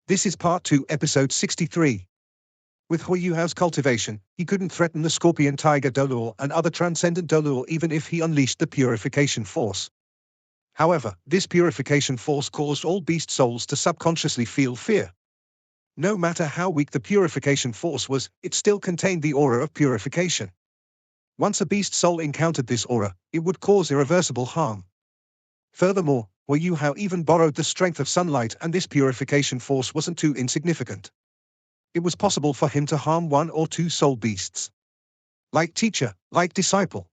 This is part 2, episode 63. With Huo Yuhao's cultivation, he couldn't threaten the scorpion tiger Dolor and other transcendent Dolor even if he unleashed the purification force. However, this purification force caused all beast souls to subconsciously feel fear. No matter how weak the purification force was, it still contained the aura of purification. Once a beast soul encountered this aura, it would cause irreversible harm. Furthermore, Huo Yuhao even borrowed the strength of sunlight, and this purification force wasn't too insignificant. It was possible for him to harm 1 or 2 soul beasts. Like teacher, like disciple.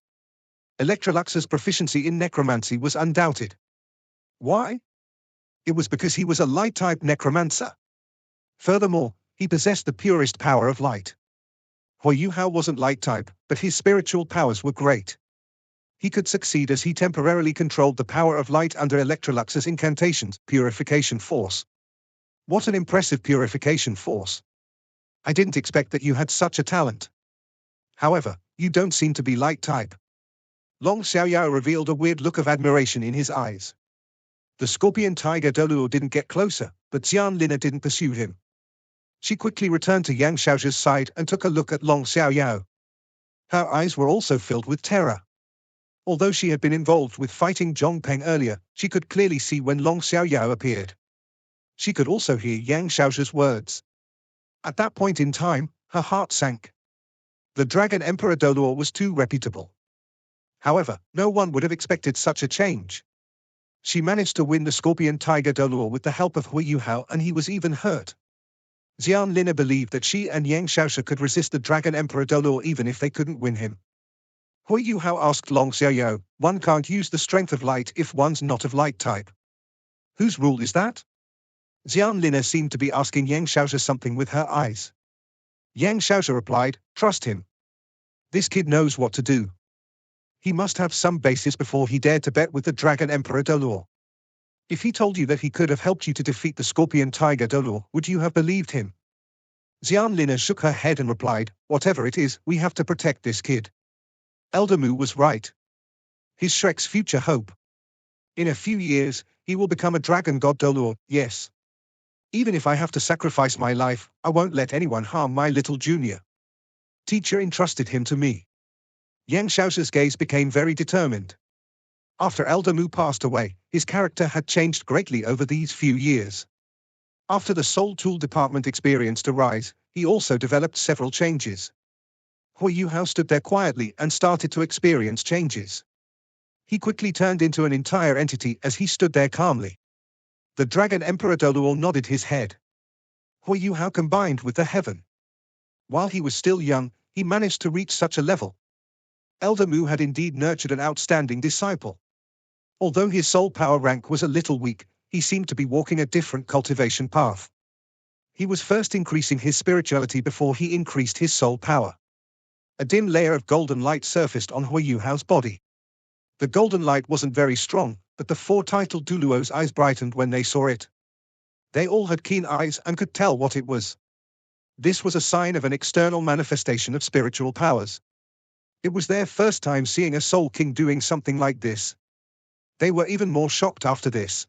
Electrolux's proficiency in necromancy was undoubted. Why? It was because he was a light-type necromancer. Furthermore, he possessed the purest power of light. Huo Yuhao wasn't light-type, but his spiritual powers were great. He could succeed as he temporarily controlled the power of light under Electrolux's incantations, purification force. What an impressive purification force. I didn't expect that you had such a talent. However, you don't seem to be light-type. Long Xiaoyao revealed a weird look of admiration in his eyes. The scorpion tiger Doluo didn't get closer, but Xian Lina didn't pursue him. She quickly returned to Yang Xiaozha's side and took a look at Long Xiaoyao. Her eyes were also filled with terror. Although she had been involved with fighting Zhong Peng earlier, she could clearly see when Long Xiaoyao appeared. She could also hear Yang Xiaozha's words. At that point in time, her heart sank. The Dragon Emperor Doluo was too reputable. However, no one would have expected such a change. She managed to win the Scorpion Tiger Doluo with the help of Huo Yuhao, and he was even hurt. Xian Lina believed that she and Yang Xiaozha could resist the Dragon Emperor Doluo even if they couldn't win him. Huo Yuhao asked Long Xiaoyao, "One can't use the strength of light if one's not of light type. Whose rule is that?" Xian Lina seemed to be asking Yang Xiaozha something with her eyes. Yang Xiaozha replied, "Trust him. This kid knows what to do. He must have some basis before he dared to bet with the Dragon Emperor Dolor. If he told you that he could have helped you to defeat the Scorpion Tiger Dolor, would you have believed him?" Xian Lina shook her head and replied, "Whatever it is, we have to protect this kid. Elder Mu was right. He's Shrek's future hope. In a few years, he will become a dragon god Dolor, yes. Even if I have to sacrifice my life, I won't let anyone harm my little junior. Teacher entrusted him to me." Yang Xiaozha's gaze became very determined. After Elder Mu passed away, his character had changed greatly over these few years. After the Soul Tool department experienced a rise, he also developed several changes. Huo Yuhao stood there quietly and started to experience changes. He quickly turned into an entire entity as he stood there calmly. The Dragon Emperor Doluo nodded his head. Huo Yuhao combined with the heaven. While he was still young, he managed to reach such a level. Elder Mu had indeed nurtured an outstanding disciple. Although his soul power rank was a little weak, he seemed to be walking a different cultivation path. He was first increasing his spirituality before he increased his soul power. A dim layer of golden light surfaced on Huo Yuhao's body. The golden light wasn't very strong, but the 4 titled Duluo's eyes brightened when they saw it. They all had keen eyes and could tell what it was. This was a sign of an external manifestation of spiritual powers. It was their first time seeing a Soul King doing something like this. They were even more shocked after this.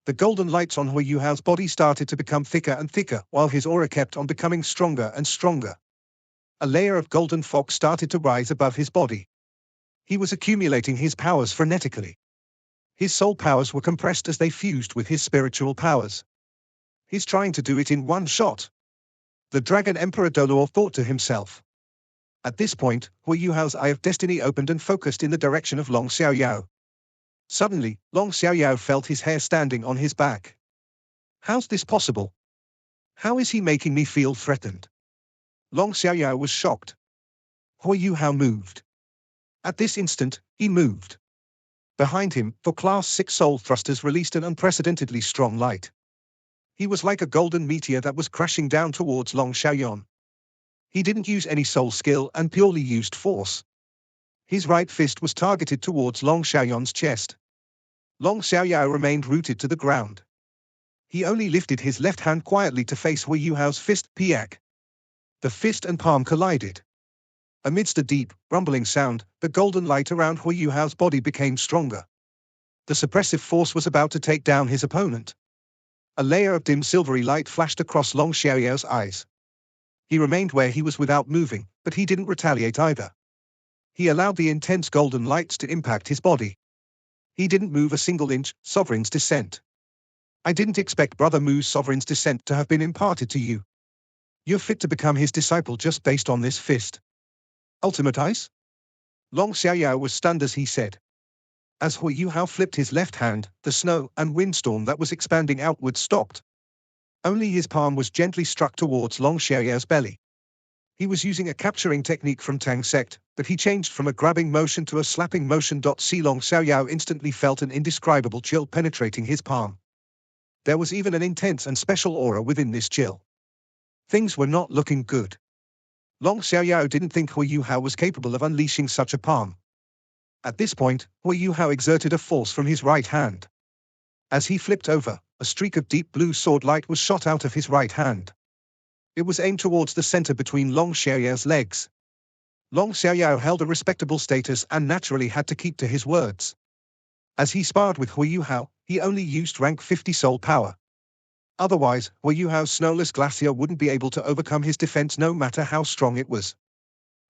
The golden lights on Huo Yuhao's body started to become thicker and thicker, while his aura kept on becoming stronger and stronger. A layer of golden fog started to rise above his body. He was accumulating his powers frenetically. His soul powers were compressed as they fused with his spiritual powers. He's trying to do it in one shot. The Dragon Emperor Dolor thought to himself. At this point, Huo Yuhao's eye of destiny opened and focused in the direction of Long Xiaoyao. Suddenly, Long Xiaoyao felt his hair standing on his back. How's this possible? How is he making me feel threatened? Long Xiaoyao was shocked. Huo Yuhao moved. At this instant, he moved. Behind him, 4 Class 6 soul thrusters released an unprecedentedly strong light. He was like a golden meteor that was crashing down towards Long Xiaoyan. He didn't use any soul skill and purely used force. His right fist was targeted towards Long Xiaoyan's chest. Long Xiaoyao remained rooted to the ground. He only lifted his left hand quietly to face Huo Yuhao's fist, piak. The fist and palm collided. Amidst a deep, rumbling sound, the golden light around Huo Yuhao's body became stronger. The suppressive force was about to take down his opponent. A layer of dim silvery light flashed across Long Xiaoyao's eyes. He remained where he was without moving, but he didn't retaliate either. He allowed the intense golden lights to impact his body. He didn't move a single inch. Sovereign's descent. I didn't expect Brother Mu's sovereign's descent to have been imparted to you. You're fit to become his disciple just based on this fist. Ultimate ice? Long Xiaoyao was stunned as he said. As Huo Yuhao flipped his left hand, the snow and windstorm that was expanding outward stopped. Only his palm was gently struck towards Long Xiaoyao's belly. He was using a capturing technique from Tang sect, but he changed from a grabbing motion to a slapping motion. See, Long Xiaoyao instantly felt an indescribable chill penetrating his palm. There was even an intense and special aura within this chill. Things were not looking good. Long Xiaoyao didn't think Huo Yuhao was capable of unleashing such a palm. At this point, Huo Yuhao exerted a force from his right hand. As he flipped over, a streak of deep blue sword light was shot out of his right hand. It was aimed towards the center between Long Xiaoyao's legs. Long Xiaoyao held a respectable status and naturally had to keep to his words. As he sparred with Huo Yuhao, he only used rank 50 soul power. Otherwise, Huo Yuhao's snowless glacier wouldn't be able to overcome his defense no matter how strong it was.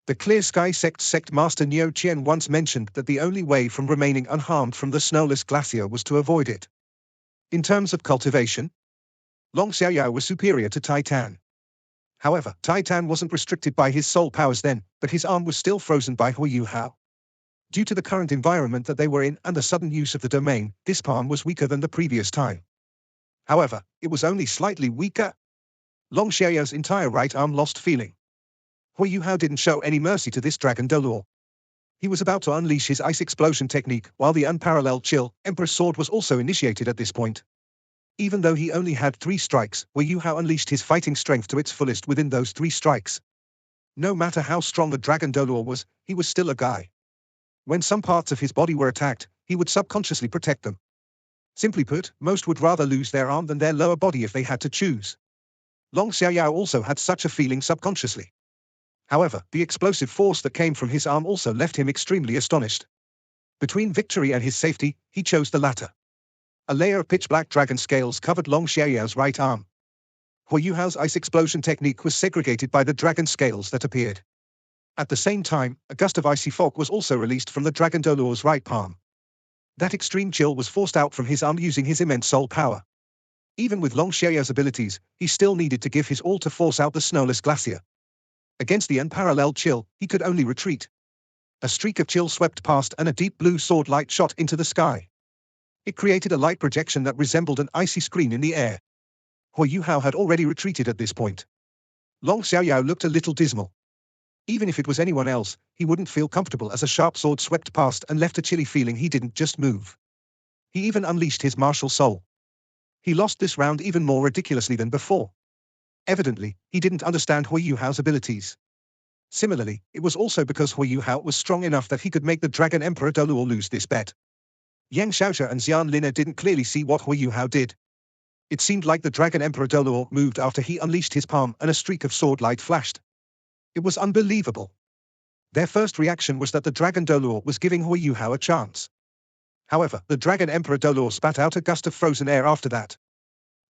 The Clear Sky sect master Niu Qian once mentioned that the only way from remaining unharmed from the snowless glacier was to avoid it. In terms of cultivation, Long Xiaoyao was superior to Titan. However, Titan wasn't restricted by his soul powers then, but his arm was still frozen by Huo Yuhao. Due to the current environment that they were in and the sudden use of the domain, this palm was weaker than the previous time. However, it was only slightly weaker. Long Xiaoyao's entire right arm lost feeling. Huo Yuhao didn't show any mercy to this dragon Dolor. He was about to unleash his ice explosion technique, while the unparalleled chill Emperor's sword was also initiated at this point. Even though he only had 3 strikes, Huo Yuhao unleashed his fighting strength to its fullest within those 3 strikes. No matter how strong the dragon Dolor was, he was still a guy. When some parts of his body were attacked, he would subconsciously protect them. Simply put, most would rather lose their arm than their lower body if they had to choose. Long Xiaoyao also had such a feeling subconsciously. However, the explosive force that came from his arm also left him extremely astonished. Between victory and his safety, he chose the latter. A layer of pitch-black dragon scales covered Long Xiaoyao's right arm. Huo Yuhao's ice explosion technique was segregated by the dragon scales that appeared. At the same time, a gust of icy fog was also released from the dragon Dolor's right palm. That extreme chill was forced out from his arm using his immense soul power. Even with Long Xiaoyao's abilities, he still needed to give his all to force out the snowless glacier. Against the unparalleled chill, he could only retreat. A streak of chill swept past and a deep blue sword light shot into the sky. It created a light projection that resembled an icy screen in the air. Huo Yuhao had already retreated at this point. Long Xiaoyao looked a little dismal. Even if it was anyone else, he wouldn't feel comfortable as a sharp sword swept past and left a chilly feeling. He didn't just move. He even unleashed his martial soul. He lost this round even more ridiculously than before. Evidently, he didn't understand Huo Yuhao's abilities. Similarly, it was also because Huo Yuhao was strong enough that he could make the Dragon Emperor Dolor lose this bet. Yang Xiaozhe and Xian Lina didn't clearly see what Huo Yuhao did. It seemed like the Dragon Emperor Dolor moved after he unleashed his palm and a streak of sword light flashed. It was unbelievable. Their first reaction was that the Dragon Dolor was giving Huo Yuhao a chance. However, the Dragon Emperor Dolor spat out a gust of frozen air after that.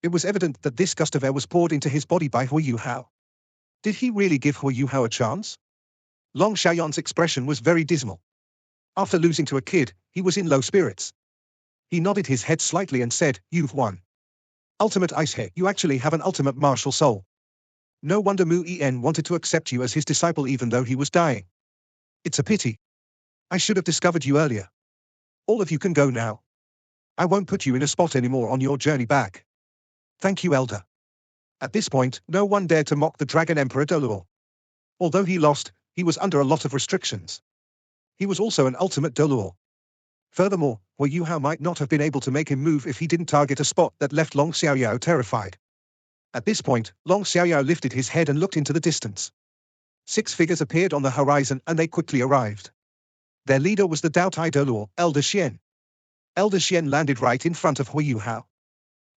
It was evident that this gust of air was poured into his body by Huo Yuhao. Did he really give Huo Yuhao a chance? Long Xiaoyan's expression was very dismal. After losing to a kid, he was in low spirits. He nodded his head slightly and said, "You've won. Ultimate Ice Hair, you actually have an ultimate martial soul. No wonder Mu En wanted to accept you as his disciple even though he was dying. It's a pity. I should have discovered you earlier. All of you can go now. I won't put you in a spot anymore on your journey back. Thank you, Elder." At this point, no one dared to mock the Dragon Emperor Dolor. Although he lost, he was under a lot of restrictions. He was also an ultimate Dolor. Furthermore, Huo Yuhao might not have been able to make him move if he didn't target a spot that left Long Xiaoyao terrified. At this point, Long Xiaoyao lifted his head and looked into the distance. 6 figures appeared on the horizon and they quickly arrived. Their leader was the Dao Tai Dolor, Elder Xian. Elder Xian landed right in front of Huo Yuhao.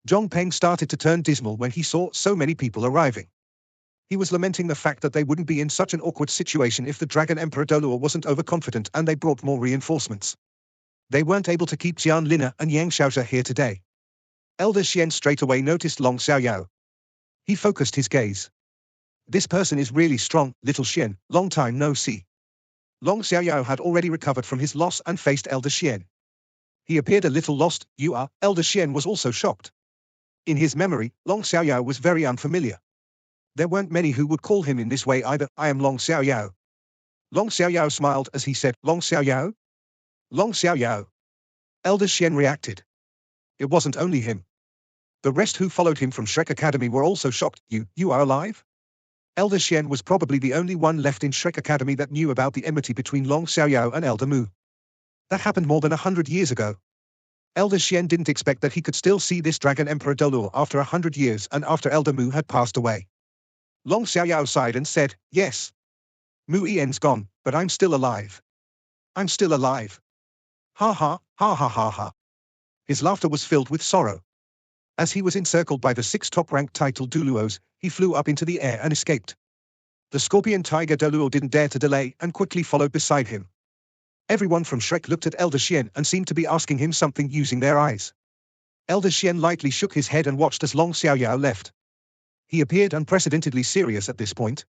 Zhong Peng started to turn dismal when he saw so many people arriving. He was lamenting the fact that they wouldn't be in such an awkward situation if the Dragon Emperor Dolor wasn't overconfident and they brought more reinforcements. They weren't able to keep Xian Lina and Yang Xiaozhe here today. Elder Xian straightaway noticed Long Xiaoyao. He focused his gaze. This person is really strong, little Xian, long time no see. Long Xiaoyao had already recovered from his loss and faced Elder Xian. He appeared a little lost. You are. Elder Xian was also shocked. In his memory, Long Xiaoyao was very unfamiliar. There weren't many who would call him in this way either. I am Long Xiaoyao. Long Xiaoyao smiled as he said, Long Xiaoyao? Long Xiaoyao. Elder Xian reacted. It wasn't only him. The rest who followed him from Shrek Academy were also shocked. You are alive? Elder Xian was probably the only one left in Shrek Academy that knew about the enmity between Long Xiaoyao and Elder Mu. That happened more than 100 years ago. Elder Xian didn't expect that he could still see this Dragon Emperor Dolor after 100 years and after Elder Mu had passed away. Long Xiaoyao sighed and said, yes. Mu Ian's gone, but I'm still alive. I'm still alive. Ha ha, ha ha ha ha. His laughter was filled with sorrow. As he was encircled by the 6 top-ranked title Duluos, he flew up into the air and escaped. The scorpion tiger Doluo didn't dare to delay and quickly followed beside him. Everyone from Shrek looked at Elder Xian and seemed to be asking him something using their eyes. Elder Xian lightly shook his head and watched as Long Xiaoyao left. He appeared unprecedentedly serious at this point.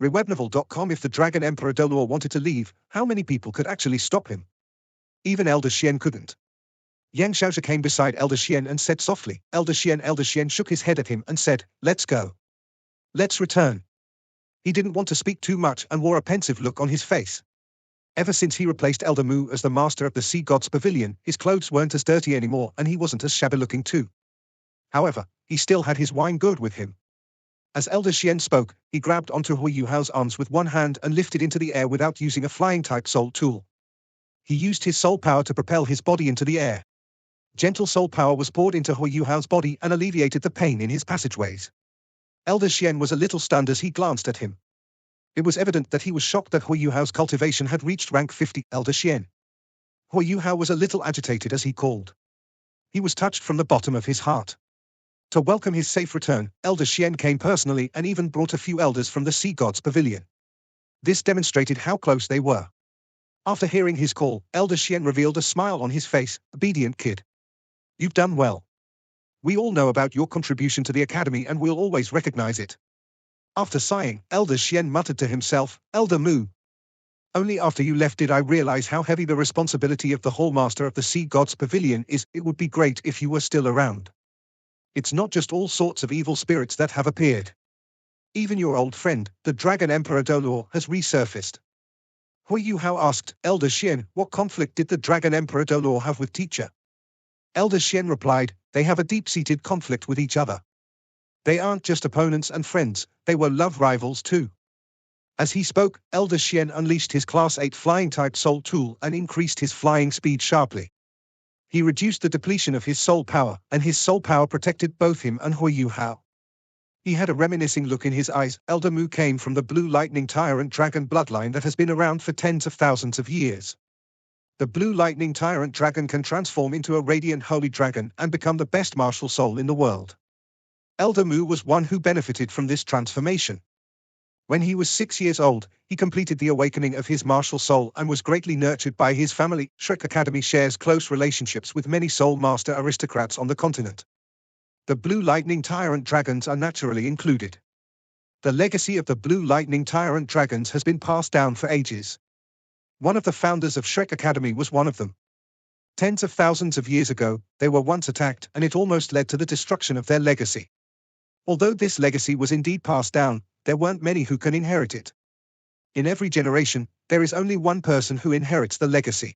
Rewebnovel.com. If the Dragon Emperor Dolor wanted to leave, how many people could actually stop him? Even Elder Xian couldn't. Yang Xiaozhi came beside Elder Xian and said softly, Elder Xian. Elder Xian shook his head at him and said, let's go. Let's return. He didn't want to speak too much and wore a pensive look on his face. Ever since he replaced Elder Mu as the master of the Sea God's Pavilion, his clothes weren't as dirty anymore and he wasn't as shabby looking too. However, he still had his wine gourd with him. As Elder Xian spoke, he grabbed onto Huo Yuhao's arms with one hand and lifted into the air without using a flying-type soul tool. He used his soul power to propel his body into the air. Gentle soul power was poured into Huo Yuhao's body and alleviated the pain in his passageways. Elder Xian was a little stunned as he glanced at him. It was evident that he was shocked that Huo Yuhao's cultivation had reached rank 50. Elder Xian. Huo Yuhao was a little agitated as he called. He was touched from the bottom of his heart. To welcome his safe return, Elder Xian came personally and even brought a few elders from the Sea God's Pavilion. This demonstrated how close they were. After hearing his call, Elder Xian revealed a smile on his face. Obedient kid. You've done well. We all know about your contribution to the academy and we'll always recognize it. After sighing, Elder Xian muttered to himself, Elder Mu. Only after you left did I realize how heavy the responsibility of the Hall Master of the Sea God's Pavilion is. It would be great if you were still around. It's not just all sorts of evil spirits that have appeared. Even your old friend, the Dragon Emperor Dolor, has resurfaced. Huo Yuhao asked, Elder Xian, what conflict did the Dragon Emperor Dolor have with Teacher? Elder Xian replied, they have a deep-seated conflict with each other. They aren't just opponents and friends, they were love rivals too. As he spoke, Elder Xian unleashed his Class 8 flying-type soul tool and increased his flying speed sharply. He reduced the depletion of his soul power, and his soul power protected both him and Huo Yuhao. He had a reminiscing look in his eyes. Elder Mu came from the Blue Lightning Tyrant Dragon bloodline that has been around for tens of thousands of years. The Blue Lightning Tyrant Dragon can transform into a radiant holy dragon and become the best martial soul in the world. Elder Mu was one who benefited from this transformation. When he was 6 years old, he completed the awakening of his martial soul and was greatly nurtured by his family. Shrek Academy shares close relationships with many soul master aristocrats on the continent. The Blue Lightning Tyrant Dragons are naturally included. The legacy of the Blue Lightning Tyrant Dragons has been passed down for ages. One of the founders of Shrek Academy was one of them. Tens of thousands of years ago, they were once attacked and it almost led to the destruction of their legacy. Although this legacy was indeed passed down, there weren't many who can inherit it. In every generation, there is only one person who inherits the legacy.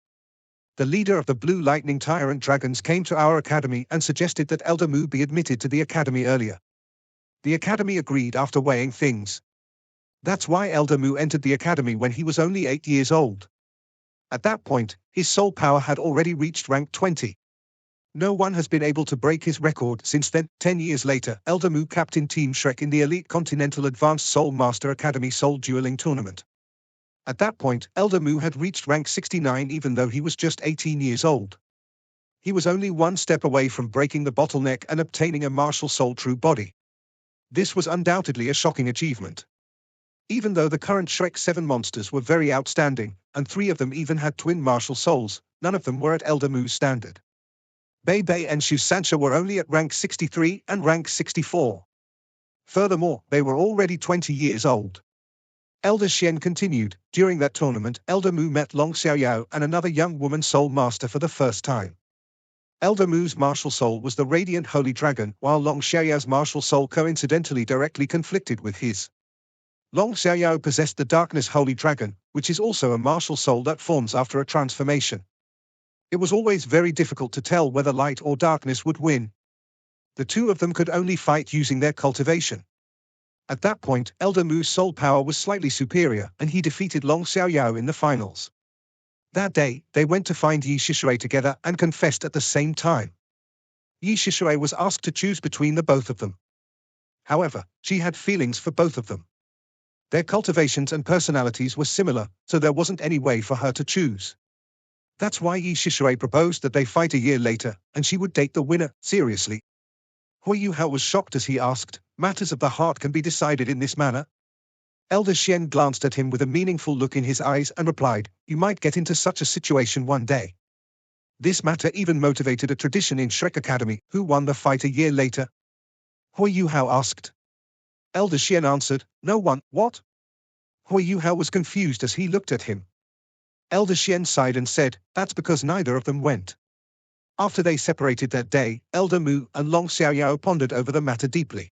The leader of the Blue Lightning Tyrant Dragons came to our academy and suggested that Elder Mu be admitted to the academy earlier. The academy agreed after weighing things. That's why Elder Mu entered the academy when he was only 8 years old. At that point, his soul power had already reached rank 20. No one has been able to break his record since then. 10 years later, Elder Mu captained Team Shrek in the Elite Continental Advanced Soul Master Academy Soul Dueling Tournament. At that point, Elder Mu had reached rank 69 even though he was just 18 years old. He was only one step away from breaking the bottleneck and obtaining a martial soul true body. This was undoubtedly a shocking achievement. Even though the current Shrek 7 monsters were very outstanding, and 3 of them even had twin martial souls, none of them were at Elder Mu's standard. Bei Bei and Shu Sancha were only at rank 63 and rank 64. Furthermore, they were already 20 years old. Elder Xian continued, during that tournament, Elder Mu met Long Xiaoyao and another young woman soul master for the first time. Elder Mu's martial soul was the radiant holy dragon, while Long Xiaoyao's martial soul coincidentally directly conflicted with his. Long Xiaoyao possessed the darkness holy dragon, which is also a martial soul that forms after a transformation. It was always very difficult to tell whether light or darkness would win. The two of them could only fight using their cultivation. At that point, Elder Mu's soul power was slightly superior, and he defeated Long Xiaoyao in the finals. That day, they went to find Yi Shishui together and confessed at the same time. Yi Shishui was asked to choose between the both of them. However, she had feelings for both of them. Their cultivations and personalities were similar, so there wasn't any way for her to choose. That's why Yi Shishui proposed that they fight a year later, and she would date the winner. Seriously? Huo Yuhao was shocked as he asked, matters of the heart can be decided in this manner? Elder Xian glanced at him with a meaningful look in his eyes and replied, you might get into such a situation one day. This matter even motivated a tradition in Shrek Academy. Who won the fight a year later? Huo Yuhao asked. Elder Xian answered, no one. What? Huo Yuhao was confused as he looked at him. Elder Xian sighed and said, that's because neither of them went. After they separated that day, Elder Mu and Long Xiaoyao pondered over the matter deeply.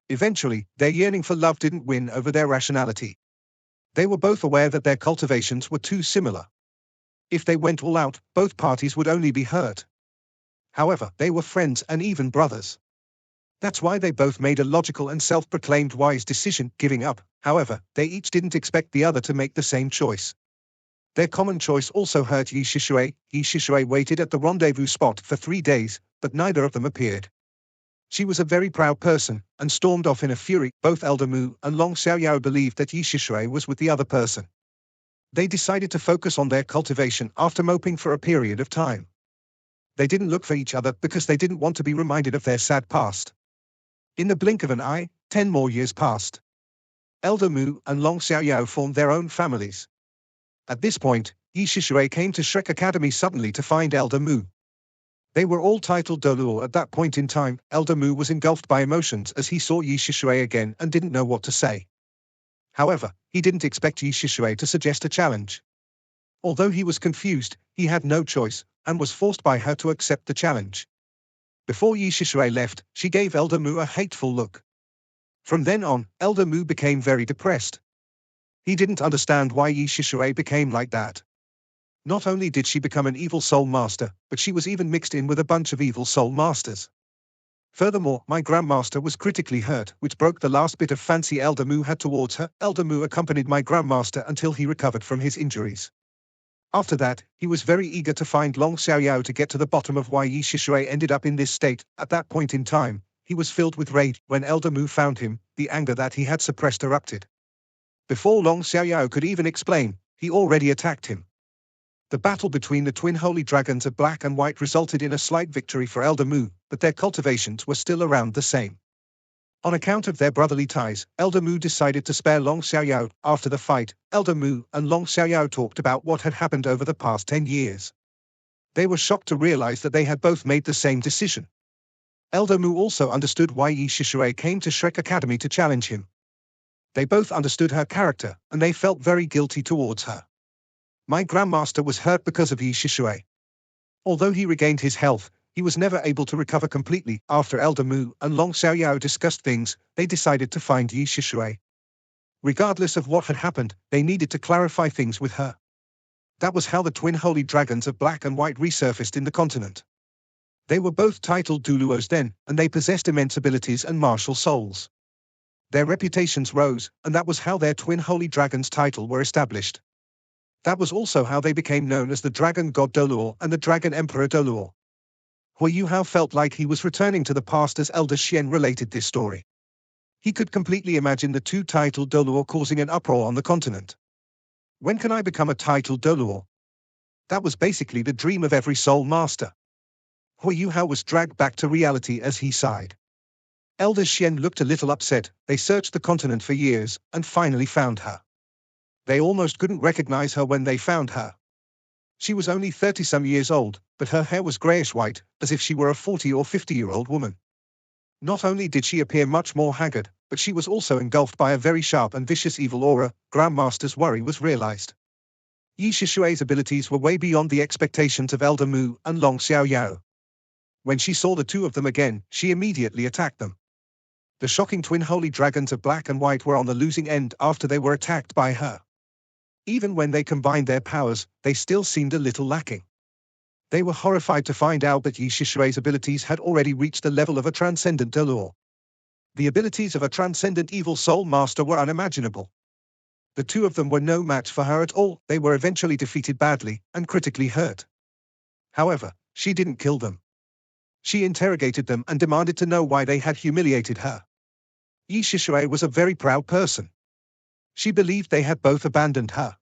Eventually, their yearning for love didn't win over their rationality. They were both aware that their cultivations were too similar. If they went all out, both parties would only be hurt. However, they were friends and even brothers. That's why they both made a logical and self-proclaimed wise decision, giving up. However, they each didn't expect the other to make the same choice. Their common choice also hurt Yi Shishui. Yi Shishui waited at the rendezvous spot for 3 days, but neither of them appeared. She was a very proud person, and stormed off in a fury. Both Elder Mu and Long Xiaoyao believed that Yi Shishui was with the other person. They decided to focus on their cultivation after moping for a period of time. They didn't look for each other because they didn't want to be reminded of their sad past. In the blink of an eye, 10 more years passed. Elder Mu and Long Xiaoyao formed their own families. At this point, Yi Shishui came to Shrek Academy suddenly to find Elder Mu. They were all titled Doluo at that point in time. Elder Mu was engulfed by emotions as he saw Yi Shishui again and didn't know what to say. However, he didn't expect Yi Shishui to suggest a challenge. Although he was confused, he had no choice, and was forced by her to accept the challenge. Before Yi Shishui left, she gave Elder Mu a hateful look. From then on, Elder Mu became very depressed. He didn't understand why Yi Shishui became like that. Not only did she become an evil soul master, but she was even mixed in with a bunch of evil soul masters. Furthermore, my grandmaster was critically hurt, which broke the last bit of fancy Elder Mu had towards her. Elder Mu accompanied my grandmaster until he recovered from his injuries. After that, he was very eager to find Long Xiaoyao to get to the bottom of why Yi Shishui ended up in this state. At that point in time, he was filled with rage. When Elder Mu found him, the anger that he had suppressed erupted. Before Long Xiaoyao could even explain, he already attacked him. The battle between the twin holy dragons of black and white resulted in a slight victory for Elder Mu, but their cultivations were still around the same. On account of their brotherly ties, Elder Mu decided to spare Long Xiaoyao. After the fight, Elder Mu and Long Xiaoyao talked about what had happened over the past 10 years. They were shocked to realize that they had both made the same decision. Elder Mu also understood why Yi Shishui came to Shrek Academy to challenge him. They both understood her character, and they felt very guilty towards her. My grandmaster was hurt because of Yi Shishui. Although he regained his health, he was never able to recover completely. After Elder Mu and Long Xiaoyao discussed things, they decided to find Yi Shishui. Regardless of what had happened, they needed to clarify things with her. That was how the twin holy dragons of black and white resurfaced in the continent. They were both titled Duluos then, and they possessed immense abilities and martial souls. Their reputations rose, and that was how their twin holy dragons title were established. That was also how they became known as the Dragon God Doluo and the Dragon Emperor Doluo. Huo Yuhao felt like he was returning to the past as Elder Xian related this story. He could completely imagine the two titled Doluo causing an uproar on the continent. When can I become a titled Doluo? That was basically the dream of every soul master. Huo Yuhao was dragged back to reality as he sighed. Elder Xian looked a little upset. They searched the continent for years, and finally found her. They almost couldn't recognize her when they found her. She was only 30-some years old, but her hair was greyish-white, as if she were a 40 or 50-year-old woman. Not only did she appear much more haggard, but she was also engulfed by a very sharp and vicious evil aura. Grandmaster's worry was realized. Yi Shishui's abilities were way beyond the expectations of Elder Mu and Long Xiaoyao. When she saw the two of them again, she immediately attacked them. The shocking twin holy dragons of black and white were on the losing end after they were attacked by her. Even when they combined their powers, they still seemed a little lacking. They were horrified to find out that Yi Shishui's abilities had already reached the level of a transcendent Delor. The abilities of a transcendent evil soul master were unimaginable. The two of them were no match for her at all. They were eventually defeated badly and critically hurt. However, she didn't kill them. She interrogated them and demanded to know why they had humiliated her. Yi Shishui was a very proud person. She believed they had both abandoned her.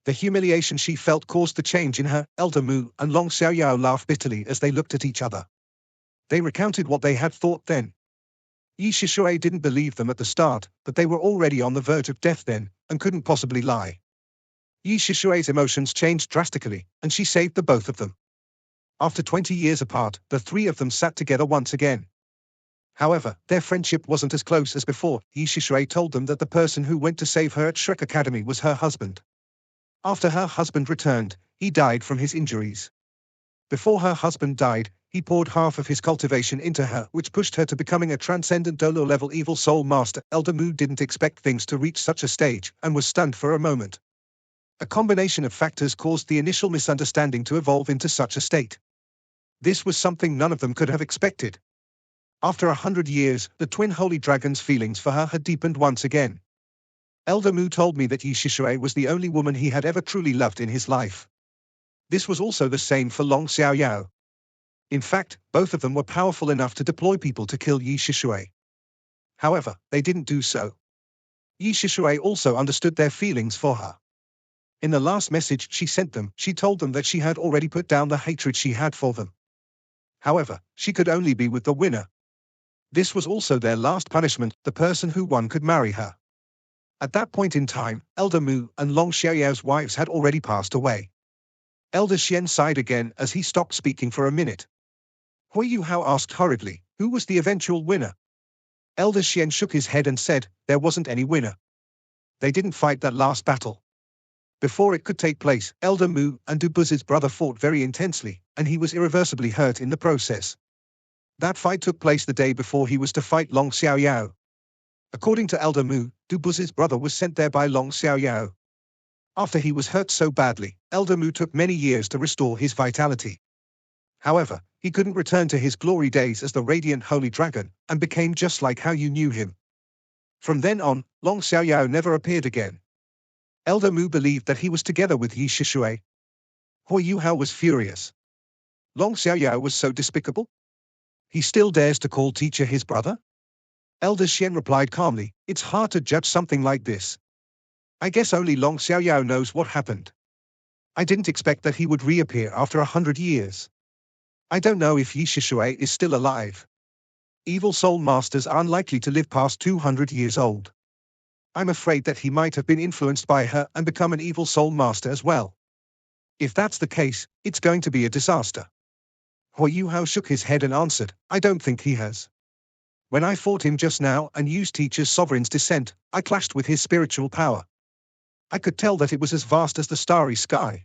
The humiliation she felt caused the change in her. Elder Mu and Long Xiaoyao laughed bitterly as they looked at each other. They recounted what they had thought then. Yi Shishui didn't believe them at the start, but they were already on the verge of death then, and couldn't possibly lie. Yi Shishui's emotions changed drastically, and she saved the both of them. After 20 years apart, the three of them sat together once again. However, their friendship wasn't as close as before. Yi Shishui told them that the person who went to save her at Shrek Academy was her husband. After her husband returned, he died from his injuries. Before her husband died, he poured half of his cultivation into her, which pushed her to becoming a transcendent Dolo-level evil soul master. Elder Mu didn't expect things to reach such a stage, and was stunned for a moment. A combination of factors caused the initial misunderstanding to evolve into such a state. This was something none of them could have expected. After 100 years, the twin holy dragon's feelings for her had deepened once again. Elder Mu told me that Yi Shishui was the only woman he had ever truly loved in his life. This was also the same for Long Xiaoyao. In fact, both of them were powerful enough to deploy people to kill Yi Shishui. However, they didn't do so. Yi Shishui also understood their feelings for her. In the last message she sent them, she told them that she had already put down the hatred she had for them. However, she could only be with the winner. This was also their last punishment. The person who won could marry her. At that point in time, Elder Mu and Long Xiaoyao's wives had already passed away. Elder Xian sighed again as he stopped speaking for a minute. Huo Yuhao asked hurriedly, who was the eventual winner? Elder Xian shook his head and said, there wasn't any winner. They didn't fight that last battle. Before it could take place, Elder Mu and Du Buz's brother fought very intensely, and he was irreversibly hurt in the process. That fight took place the day before he was to fight Long Xiaoyao. According to Elder Mu, Du Buz's brother was sent there by Long Xiaoyao. After he was hurt so badly, Elder Mu took many years to restore his vitality. However, he couldn't return to his glory days as the radiant holy dragon, and became just like how you knew him. From then on, Long Xiaoyao never appeared again. Elder Mu believed that he was together with Yi Shishui. Huo Yuhao was furious. Long Xiaoyao was so despicable? He still dares to call teacher his brother? Elder Xian replied calmly, it's hard to judge something like this. I guess only Long Xiaoyao knows what happened. I didn't expect that he would reappear after 100 years. I don't know if Yi Shishui is still alive. Evil soul masters are unlikely to live past 200 years old. I'm afraid that he might have been influenced by her and become an evil soul master as well. If that's the case, it's going to be a disaster. Huo Yuhao shook his head and answered, I don't think he has. When I fought him just now and used Teacher's Sovereign's Descent, I clashed with his spiritual power. I could tell that it was as vast as the starry sky.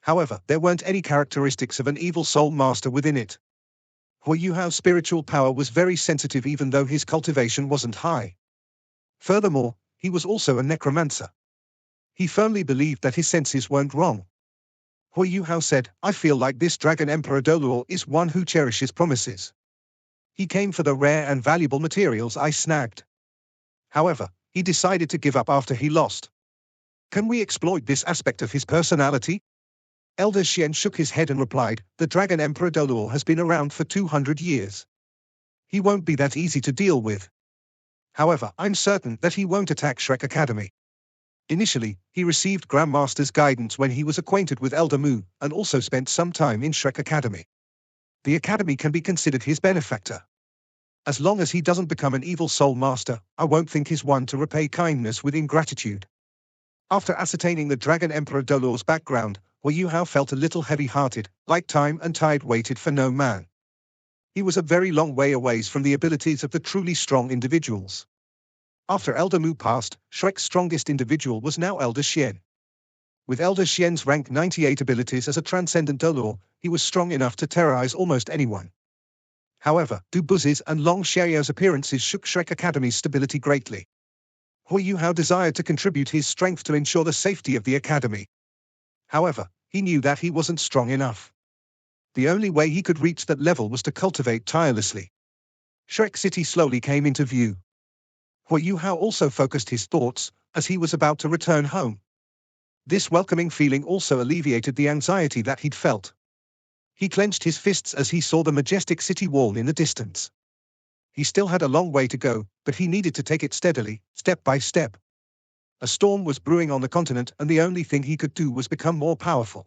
However, there weren't any characteristics of an evil soul master within it. Huo Yuhao's spiritual power was very sensitive even though his cultivation wasn't high. Furthermore, he was also a necromancer. He firmly believed that his senses weren't wrong. Huo Yuhao said, I feel like this Dragon Emperor Doluo is one who cherishes promises. He came for the rare and valuable materials I snagged. However, he decided to give up after he lost. Can we exploit this aspect of his personality? Elder Xian shook his head and replied, the Dragon Emperor Doluo has been around for 200 years. He won't be that easy to deal with. However, I'm certain that he won't attack Shrek Academy. Initially, he received Grandmaster's guidance when he was acquainted with Elder Mu, and also spent some time in Shrek Academy. The Academy can be considered his benefactor. As long as he doesn't become an evil soul master, I won't think he's one to repay kindness with ingratitude. After ascertaining the Dragon Emperor Doluo's background, Huo Yuhao felt a little heavy-hearted, like time and tide waited for no man. He was a very long way away from the abilities of the truly strong individuals. After Elder Mu passed, Shrek's strongest individual was now Elder Xian. With Elder Xian's rank 98 abilities as a transcendent Dolor, he was strong enough to terrorize almost anyone. However, Du Buzi's and Long Xiao's appearances shook Shrek Academy's stability greatly. Huo Yuhao desired to contribute his strength to ensure the safety of the academy. However, he knew that he wasn't strong enough. The only way he could reach that level was to cultivate tirelessly. Shrek City slowly came into view. Huo Yuhao also focused his thoughts, as he was about to return home. This welcoming feeling also alleviated the anxiety that he'd felt. He clenched his fists as he saw the majestic city wall in the distance. He still had a long way to go, but he needed to take it steadily, step by step. A storm was brewing on the continent, and the only thing he could do was become more powerful.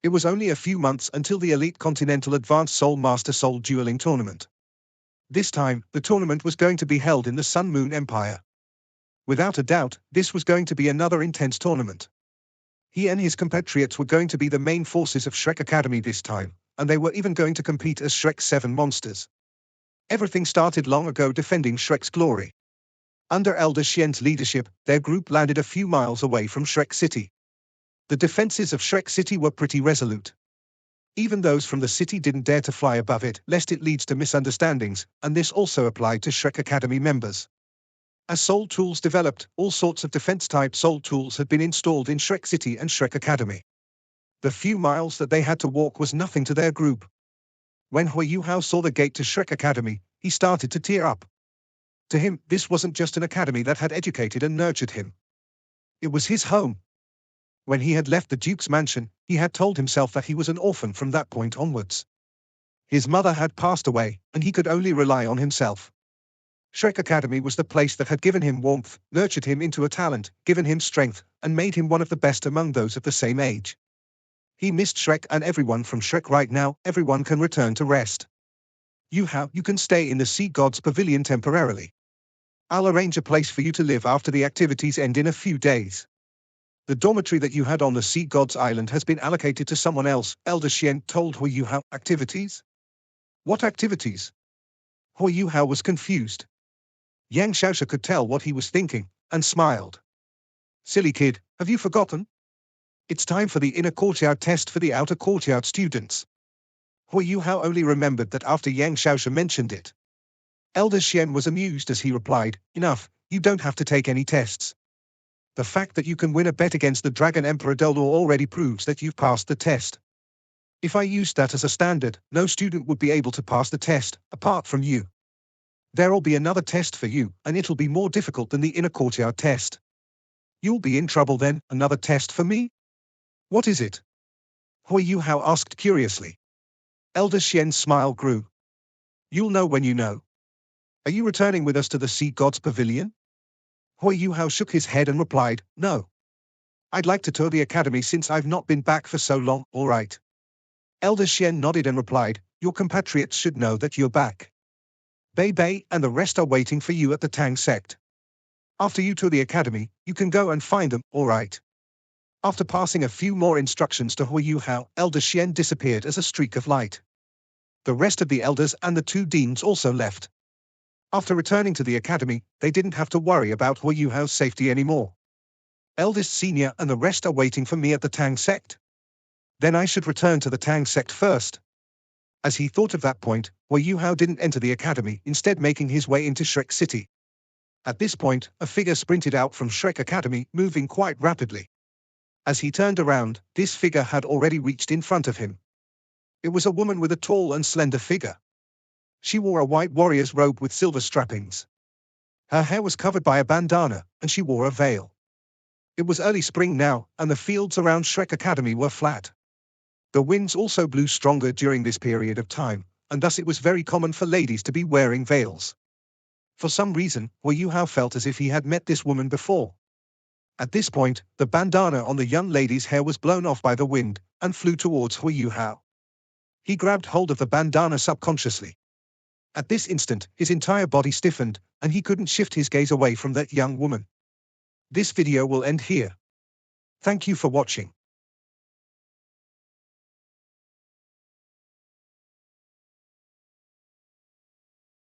It was only a few months until the Elite Continental Advanced Soul Master Soul Dueling Tournament. This time, the tournament was going to be held in the Sun Moon Empire. Without a doubt, this was going to be another intense tournament. He and his compatriots were going to be the main forces of Shrek Academy this time, and they were even going to compete as Shrek's 7 monsters. Everything started long ago defending Shrek's glory. Under Elder Xian's leadership, their group landed a few miles away from Shrek City. The defenses of Shrek City were pretty resolute. Even those from the city didn't dare to fly above it, lest it leads to misunderstandings, and this also applied to Shrek Academy members. As soul tools developed, all sorts of defense-type soul tools had been installed in Shrek City and Shrek Academy. The few miles that they had to walk was nothing to their group. When Huo Yuhao saw the gate to Shrek Academy, he started to tear up. To him, this wasn't just an academy that had educated and nurtured him. It was his home. When he had left the Duke's mansion, he had told himself that he was an orphan from that point onwards. His mother had passed away, and he could only rely on himself. Shrek Academy was the place that had given him warmth, nurtured him into a talent, given him strength, and made him one of the best among those of the same age. He missed Shrek and everyone from Shrek right now. Everyone can return to rest. Yuhao, you can stay in the Sea God's Pavilion temporarily. I'll arrange a place for you to live after the activities end in a few days. The dormitory that you had on the Sea God's Island has been allocated to someone else, Elder Xian told Huo Yuhao. Activities? What activities? Huo Yuhao was confused. Yang Xiaosha could tell what he was thinking, and smiled. Silly kid, have you forgotten? It's time for the inner courtyard test for the outer courtyard students. Huo Yuhao only remembered that after Yang Xiaosha mentioned it. Elder Xian was amused as he replied, enough, you don't have to take any tests. The fact that you can win a bet against the Dragon Emperor Dolor already proves that you've passed the test. If I used that as a standard, no student would be able to pass the test, apart from you. There'll be another test for you, and it'll be more difficult than the inner courtyard test. You'll be in trouble then. Another test for me? What is it? Huo Yuhao asked curiously. Elder Xian's smile grew. You'll know when you know. Are you returning with us to the Sea God's Pavilion? Huo Yuhao shook his head and replied, no. I'd like to tour the academy since I've not been back for so long. All right. Elder Xian nodded and replied, your compatriots should know that you're back. Bei Bei and the rest are waiting for you at the Tang sect. After you tour the academy, you can go and find them. All right. After passing a few more instructions to Huo Yuhao, Elder Xian disappeared as a streak of light. The rest of the elders and the 2 deans also left. After returning to the academy, they didn't have to worry about Huo Yuhao's safety anymore. Eldest senior and the rest are waiting for me at the Tang sect. Then I should return to the Tang sect first. As he thought of that point, Huo Yuhao didn't enter the academy, instead making his way into Shrek City. At this point, a figure sprinted out from Shrek Academy, moving quite rapidly. As he turned around, this figure had already reached in front of him. It was a woman with a tall and slender figure. She wore a white warrior's robe with silver strappings. Her hair was covered by a bandana, and she wore a veil. It was early spring now, and the fields around Shrek Academy were flat. The winds also blew stronger during this period of time, and thus it was very common for ladies to be wearing veils. For some reason, Huo Yuhao felt as if he had met this woman before. At this point, the bandana on the young lady's hair was blown off by the wind, and flew towards Huo Yuhao. He grabbed hold of the bandana subconsciously. At this instant, his entire body stiffened, and he couldn't shift his gaze away from that young woman. This video will end here. Thank you for watching.